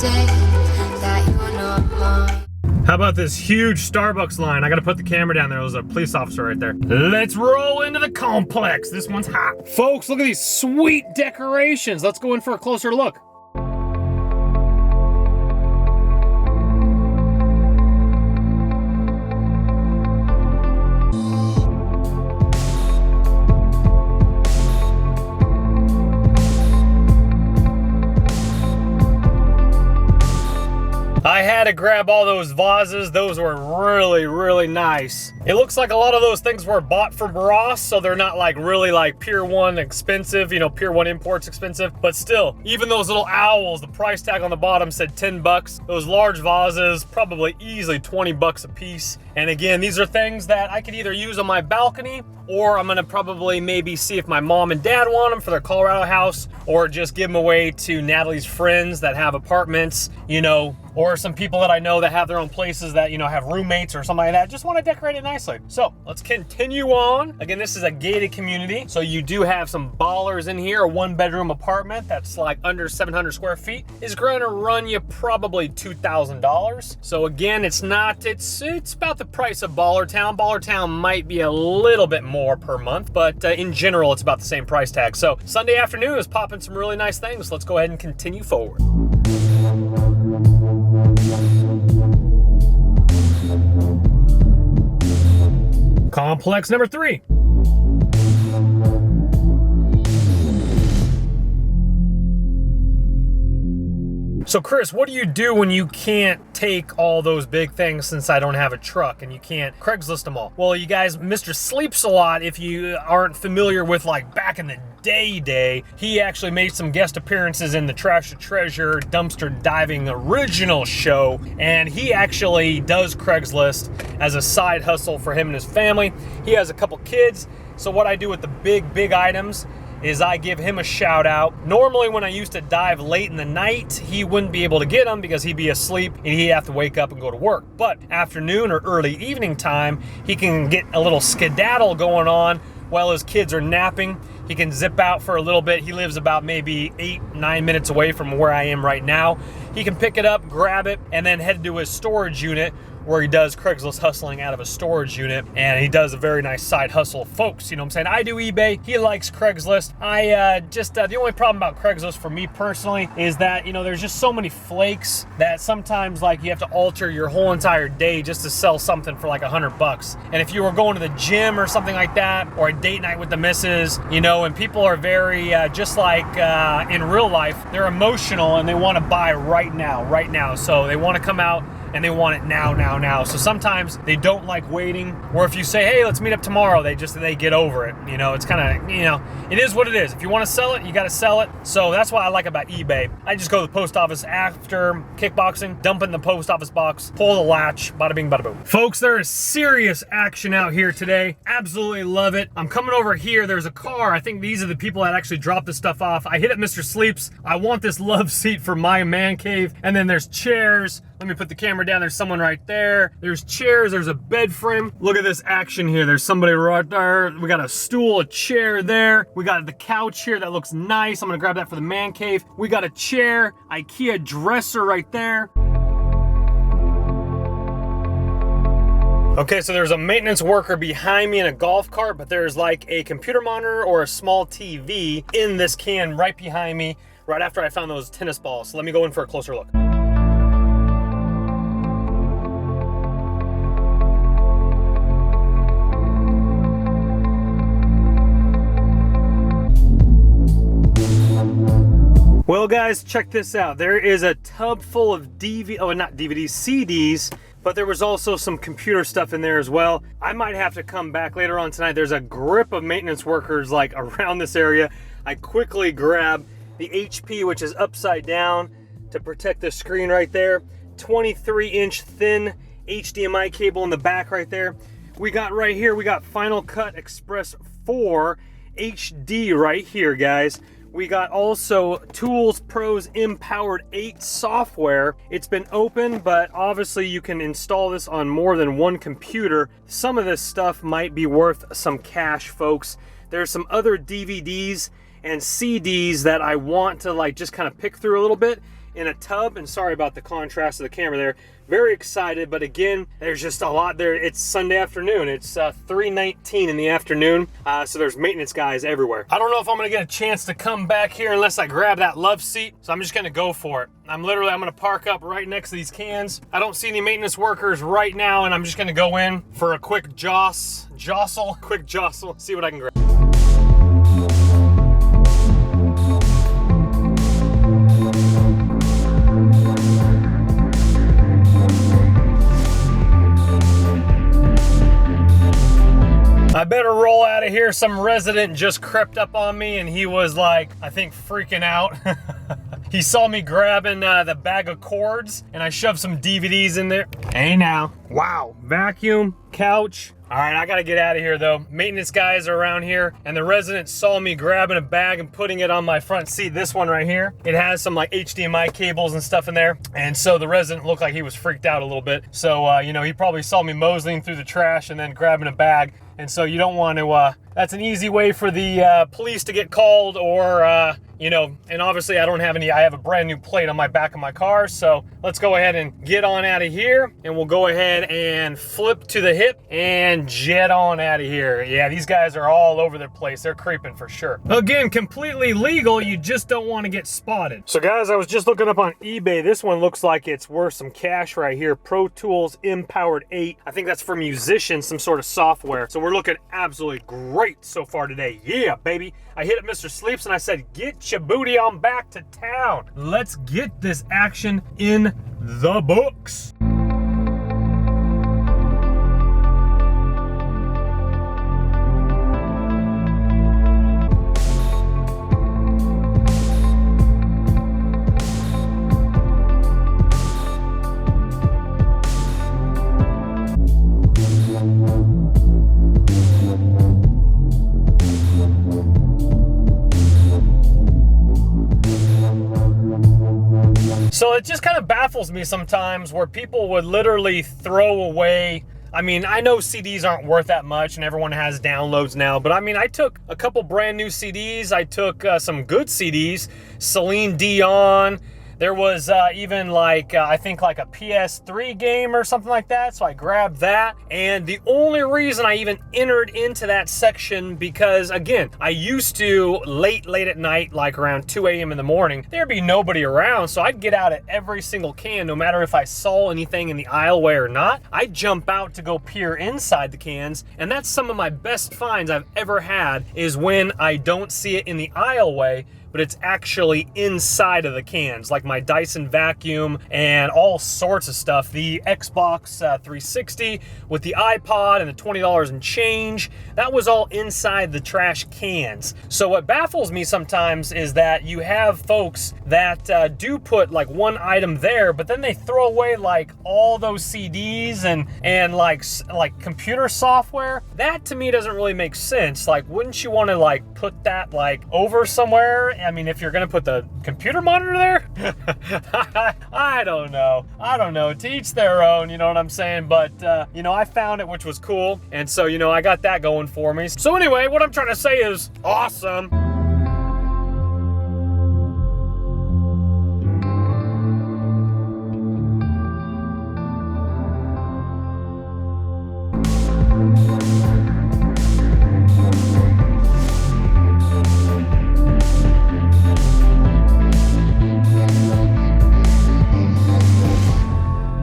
day that you're not mine. How about this huge Starbucks line? I gotta put the camera down there. There's a police officer right there. Let's roll into the complex. This one's hot. Folks, look at these sweet decorations. Let's go in for a closer look. I had to grab all those vases. Those were really, really nice. It looks like a lot of those things were bought from Ross, so they're not like really like Pier 1 expensive, you know, Pier 1 imports expensive, but still, even those little owls, the price tag on the bottom said 10 bucks. Those large vases, probably easily 20 bucks a piece. And again, these are things that I could either use on my balcony, or I'm gonna probably maybe see if my mom and dad want them for their Colorado house, or just give them away to Natalie's friends that have apartments, you know, or some people that I know that have their own places that, you know, have roommates or something like that, just want to decorate it nicely. So let's continue on. Again, this is a gated community, so you do have some ballers in here. A 1-bedroom apartment that's like under 700 square feet is going to run you probably $2,000. So again, it's about the price of Baller Town. Baller Town might be a little bit more per month, but in general, it's about the same price tag. So Sunday afternoon is popping some really nice things. Let's go ahead and continue forward. Complex number 3. So Chris, what do you do when you can't take all those big things since I don't have a truck and you can't Craigslist them all? Well, you guys, Mr. Sleeps a Lot, if you aren't familiar with like back in the day, he actually made some guest appearances in the Trash to Treasure dumpster diving original show, and he actually does Craigslist as a side hustle for him and his family. He has a couple kids, so what I do with the big items is I give him a shout out. Normally when I used to dive late in the night, he wouldn't be able to get them because he'd be asleep and he'd have to wake up and go to work. But afternoon or early evening time, he can get a little skedaddle going on while his kids are napping. He can zip out for a little bit. He lives about maybe 8-9 minutes away from where I am right now. He can pick it up, grab it, and then head to his storage unit where he does Craigslist hustling out of a storage unit, and he does a very nice side hustle, folks. You know what I'm saying? I do eBay. He likes Craigslist. I the only problem about Craigslist for me personally is that, you know, there's just so many flakes that sometimes like you have to alter your whole entire day just to sell something for like $100. And if you were going to the gym or something like that, or a date night with the missus, you know, and people are very, just like in real life, they're emotional and they want to buy right now. So they want to come out and they want it now. So sometimes they don't like waiting, or if you say, hey, let's meet up tomorrow, they get over it. You know, it's kind of, you know, it is what it is. If you want to sell it, you got to sell it. So that's what I like about eBay. I just go to the post office after kickboxing, dump it in the post office box, pull the latch, bada bing, bada boom. Folks, there is serious action out here today. Absolutely love it. I'm coming over here. There's a car. I think these are the people that actually dropped this stuff off. I hit up Mr. Sleeps. I want this love seat for my man cave. And then there's chairs. Let me put the camera down. There's someone right there. There's chairs. There's a bed frame. Look at this action here. There's somebody right there. We got a stool, a chair there. We got the couch here that looks nice. I'm gonna grab that for the man cave. We got a chair, IKEA dresser right there. Okay, so there's a maintenance worker behind me in a golf cart, but there's like a computer monitor or a small TV in this can right behind me, right after I found those tennis balls. So let me go in for a closer look. Well guys, check this out. There is a tub full of CDs, but there was also some computer stuff in there as well. I might have to come back later on tonight. There's a grip of maintenance workers like around this area. I quickly grab the HP, which is upside down to protect the screen right there. 23-inch thin HDMI cable in the back right there. We got right here, we got Final Cut Express 4 HD right here, guys. We got also Tools Pros Empowered 8 software. It's been open, but obviously you can install this on more than one computer. Some of this stuff might be worth some cash, folks. There's some other DVDs and CDs that I want to like just kind of pick through a little bit in a tub, and sorry about the contrast of the camera there. Very excited, but again, there's just a lot there. It's Sunday afternoon. It's 3:19 in the afternoon, so there's maintenance guys everywhere. I don't know if I'm gonna get a chance to come back here unless I grab that love seat, so I'm just gonna go for it. I'm gonna park up right next to these cans. I don't see any maintenance workers right now, and I'm just gonna go in for a quick quick jostle, see what I can grab. I better roll out of here. Some resident just crept up on me and he was like, I think freaking out. He saw me grabbing the bag of cords and I shoved some DVDs in there. Hey now. Wow. Vacuum, couch. All right, I gotta get out of here though. Maintenance guys are around here and the resident saw me grabbing a bag and putting it on my front seat. This one right here. It has some like HDMI cables and stuff in there. And so the resident looked like he was freaked out a little bit. So, you know, he probably saw me moseying through the trash and then grabbing a bag. And so you don't want to, that's an easy way for the police to get called or, you know, and obviously I have a brand new plate on my back of my car. So let's go ahead and get on out of here and we'll go ahead and flip to the hip and jet on out of here. Yeah, these guys are all over the place. They're creeping for sure. Again, completely legal. You just don't want to get spotted. So guys, I was just looking up on eBay. This one looks like it's worth some cash right here. Pro Tools M-Powered 8. I think that's for musicians, some sort of software. So we're looking absolutely great so far today. Yeah, baby. I hit up Mr. Sleeps and I said, get your booty on back to town. Let's get this action in the books. So it just kind of baffles me sometimes where people would literally throw away. I mean, I know CDs aren't worth that much and everyone has downloads now, but I mean, I took a couple brand new CDs. I took some good CDs, Celine Dion. There was even like, I think like a PS3 game or something like that. So I grabbed that. And the only reason I even entered into that section, because again, I used to late at night, like around 2 a.m. in the morning, there'd be nobody around. So I'd get out at every single can, no matter if I saw anything in the aisleway or not. I'd jump out to go peer inside the cans. And that's some of my best finds I've ever had, is when I don't see it in the aisleway, but it's actually inside of the cans, like my Dyson vacuum and all sorts of stuff. The Xbox 360 with the iPod and the $20 and change, that was all inside the trash cans. So what baffles me sometimes is that you have folks that do put like one item there, but then they throw away like all those CDs and like computer software. That to me doesn't really make sense. Like, wouldn't you want to like put that like over somewhere? I mean, if you're gonna put the computer monitor there, I don't know. To each their own, you know what I'm saying? But you know, I found it, which was cool, and so you know, I got that going for me. So anyway, what I'm trying to say is awesome.